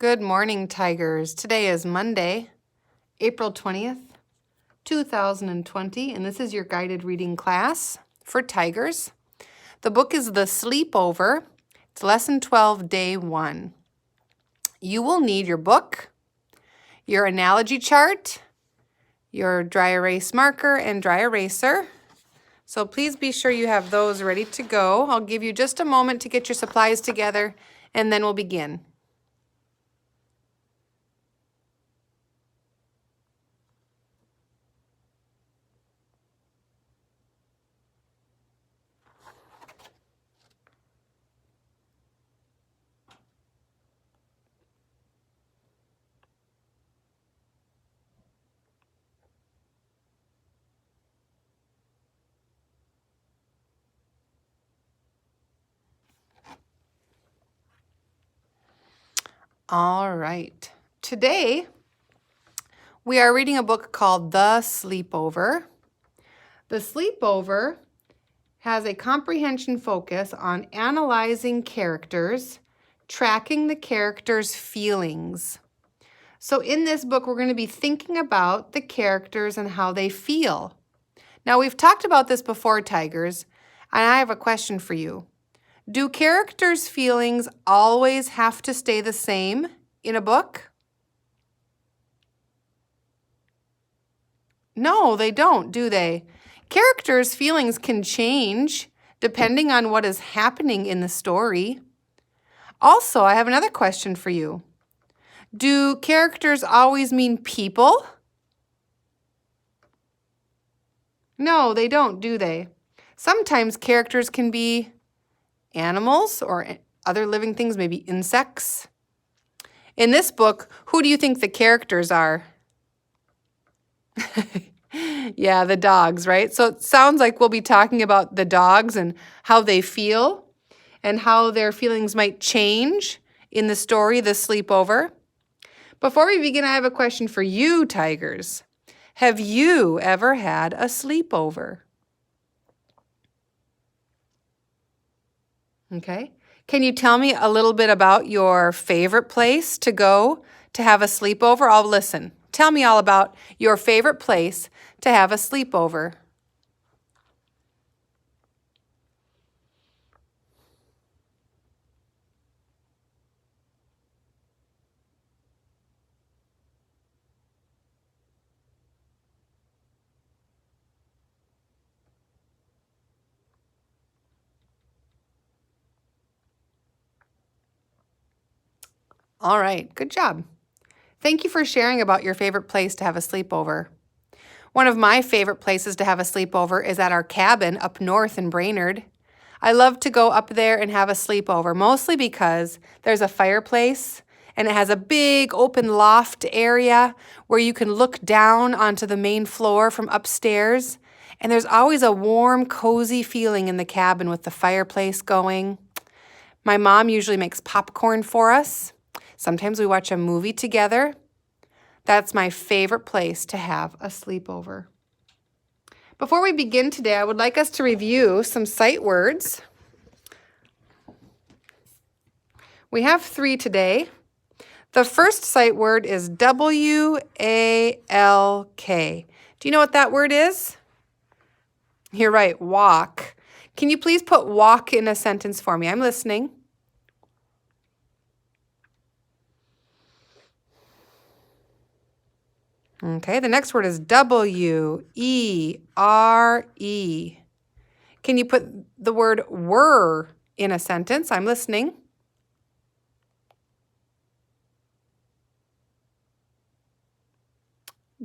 Good morning, Tigers. Today is Monday, April 20th, 2020, and this is your guided reading class for Tigers. The book is The Sleepover. It's Lesson 12, Day 1. You will need your book, your analogy chart, your dry erase marker, and dry eraser. So please be sure you have those ready to go. I'll give you just a moment to get your supplies together, and then we'll begin. All right. Today, we are reading a book called The Sleepover. The Sleepover has a comprehension focus on analyzing characters, tracking the characters' feelings. So in this book, we're going to be thinking about the characters and how they feel. Now, we've talked about this before, Tigers, and I have a question for you. Do characters' feelings always have to stay the same in a book? No, they don't, do they? Characters' feelings can change depending on what is happening in the story. Also, I have another question for you. Do characters always mean people? No, they don't, do they? Sometimes characters can be animals or other living things, maybe insects. In this book, who do you think the characters are? Yeah, the dogs, right? So it sounds like we'll be talking about the dogs and how they feel and how their feelings might change in the story, The Sleepover. Before we begin, I have a question for you, Tigers. Have you ever had a sleepover? Okay. Can you tell me a little bit about your favorite place to go to have a sleepover? I'll listen. Tell me all about your favorite place to have a sleepover. All right, good job. Thank you for sharing about your favorite place to have a sleepover. One of my favorite places to have a sleepover is at our cabin up north in Brainerd. I love to go up there and have a sleepover, mostly because there's a fireplace and it has a big open loft area where you can look down onto the main floor from upstairs. And there's always a warm, cozy feeling in the cabin with the fireplace going. My mom usually makes popcorn for us. Sometimes we watch a movie together. That's my favorite place to have a sleepover. Before we begin today, I would like us to review some sight words. We have 3 today. The first sight word is W-A-L-K. Do you know what that word is? You're right, walk. Can you please put walk in a sentence for me? I'm listening. Okay, the next word is W-E-R-E. Can you put the word were in a sentence? I'm listening.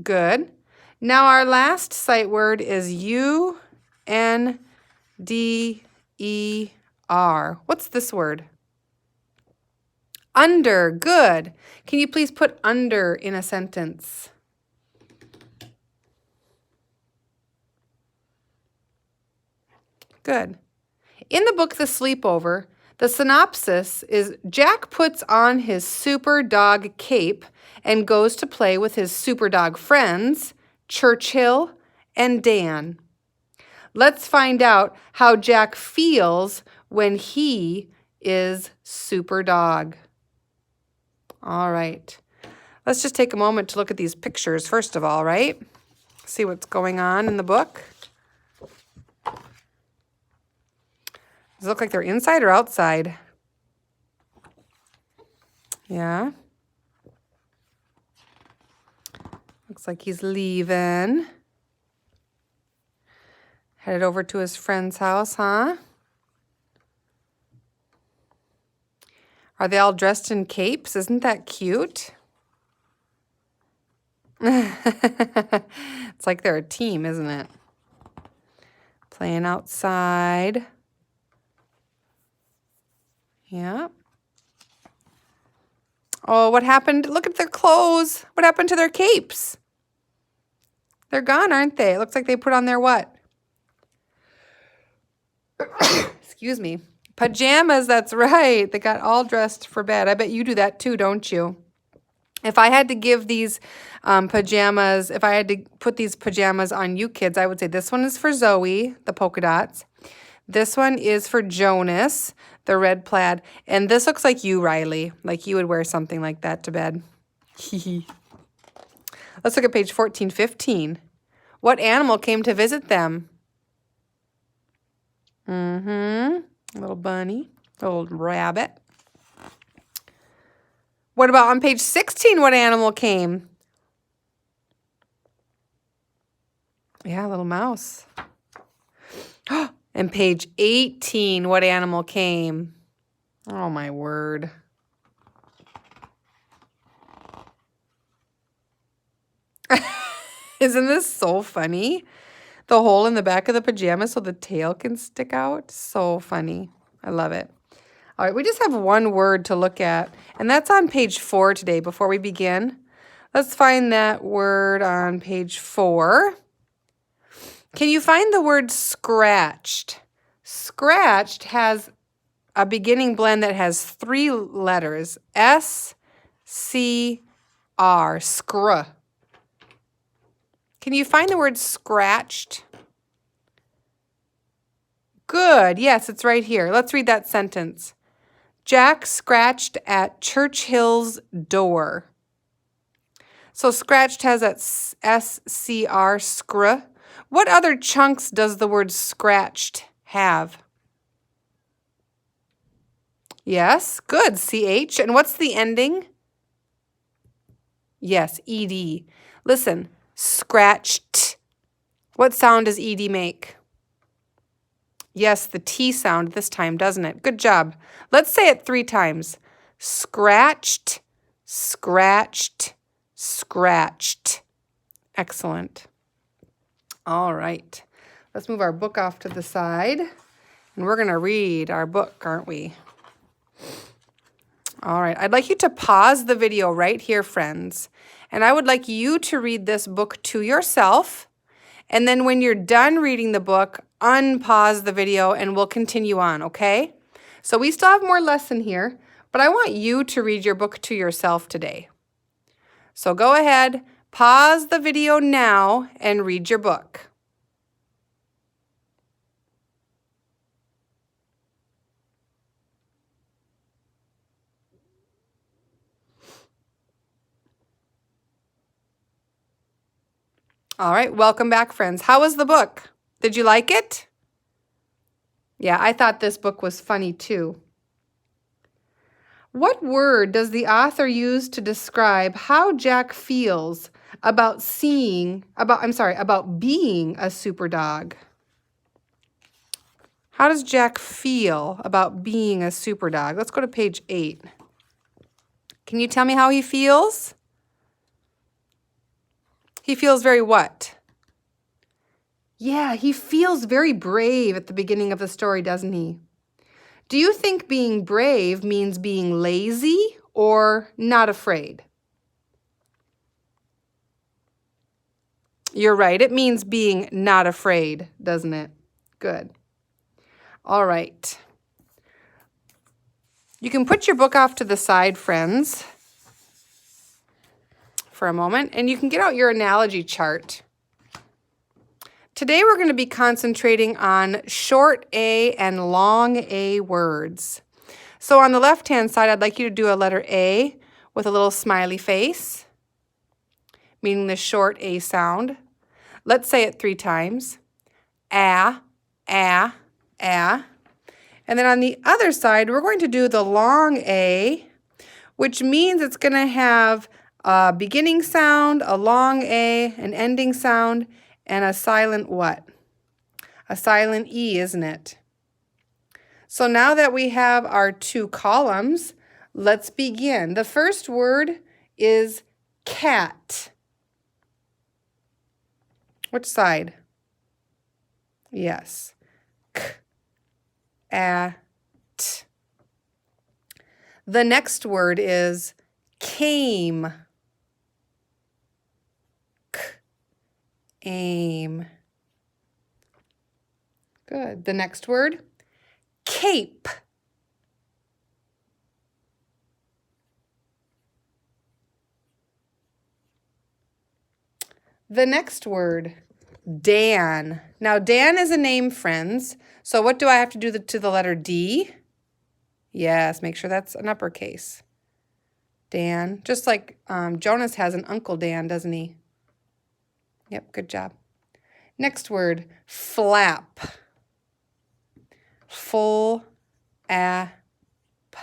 Good. Now our last sight word is U-N-D-E-R. What's this word? Under. Good. Can you please put under in a sentence? Good. In the book The Sleepover, the synopsis is Jack puts on his super dog cape and goes to play with his super dog friends, Churchill and Dan. Let's find out how Jack feels when he is super dog. All right. Let's just take a moment to look at these pictures first of all, right? See what's going on in the book. Does it look like they're inside or outside? Yeah. Looks like he's leaving. Headed over to his friend's house, huh? Are they all dressed in capes? Isn't that cute? It's like they're a team, isn't it? Playing outside. Yeah. Oh, what happened? Look at their clothes. What happened to their capes? They're gone, aren't they? It looks like they put on their what? Excuse me. Pajamas, that's right. They got all dressed for bed. I bet you do that too, don't you? If I had to give these pajamas, if I had to put these pajamas on you kids, I would say this one is for Zoe, the polka dots. This one is for Jonas, the red plaid. And this looks like you, Riley. Like you would wear something like that to bed. Let's look at page 1415. What animal came to visit them? A little bunny, a little rabbit. What about on page 16? What animal came? Yeah, a little mouse. And page 18, what animal came? Oh, my word. Isn't this so funny? The hole in the back of the pajama so the tail can stick out. So funny. I love it. All right, we just have one word to look at, and that's on page 4 today. Before we begin, let's find that word on page 4. Can you find the word scratched? Scratched has a beginning blend that has 3 letters. S-C-R, scr. Can you find the word scratched? Good. Yes, it's right here. Let's read that sentence. Jack scratched at Churchill's door. So scratched has that S-C-R, scr. What other chunks does the word scratched have? Yes, good, C-H. And what's the ending? Yes, E-D. Listen, scratched. What sound does E-D make? Yes, the T sound this time, doesn't it? Good job. Let's say it 3 times. Scratched, scratched, scratched. Excellent. All right. Let's move our book off to the side. And we're going to read our book, aren't we? All right. I'd like you to pause the video right here, friends. And I would like you to read this book to yourself. And then when you're done reading the book, unpause the video and we'll continue on, okay? So we still have more lesson here, but I want you to read your book to yourself today. So go ahead, pause the video now and read your book. All right, welcome back, friends. How was the book? Did you like it? Yeah, I thought this book was funny too. What word does the author use to describe how Jack feels about being a super dog? How does Jack feel about being a super dog? Let's go to page 8. Can you tell me how he feels? He feels very what? Yeah, he feels very brave at the beginning of the story, doesn't he? Do you think being brave means being lazy or not afraid? You're right. It means being not afraid, doesn't it? Good. All right. You can put your book off to the side, friends, for a moment, and you can get out your analogy chart. Today we're going to be concentrating on short A and long A words. So on the left-hand side, I'd like you to do a letter A with a little smiley face, meaning the short A sound. Let's say it 3 times. A, a, a. And then on the other side, we're going to do the long A, which means it's going to have a beginning sound, a long A, an ending sound, and a silent what? A silent E, isn't it? So now that we have our 2 columns, let's begin. The first word is cat. Which side? Yes. K, a, t. The next word is came. K, aim. Good. The next word, cape. The next word, Dan. Now, Dan is a name, friends. So what do I have to do to the letter D? Yes, make sure that's an uppercase. Dan. Just like Jonas has an Uncle Dan, doesn't he? Yep, good job. Next word, flap. Full, a, p.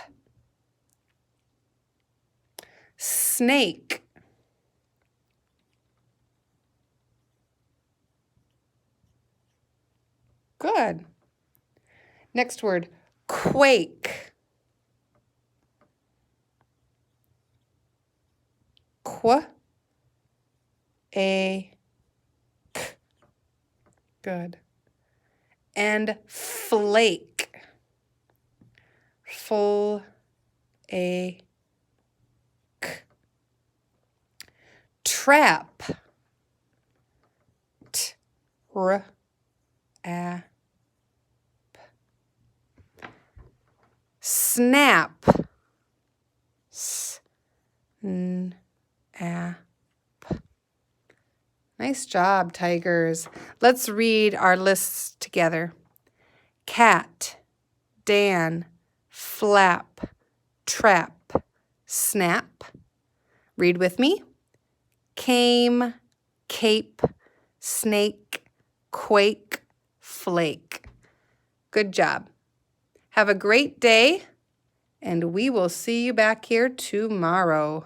Snake. Good. Next word, quake. Qu, a, k. Good. And flake. Full, a, k. Trap. T, r, a, p. Snap. S, n, a, p. Nice job, Tigers. Let's read our lists together. Cat, Dan, flap, trap, snap. Read with me. Came, cape, snake, quake, flake. Good job. Have a great day, and we will see you back here tomorrow.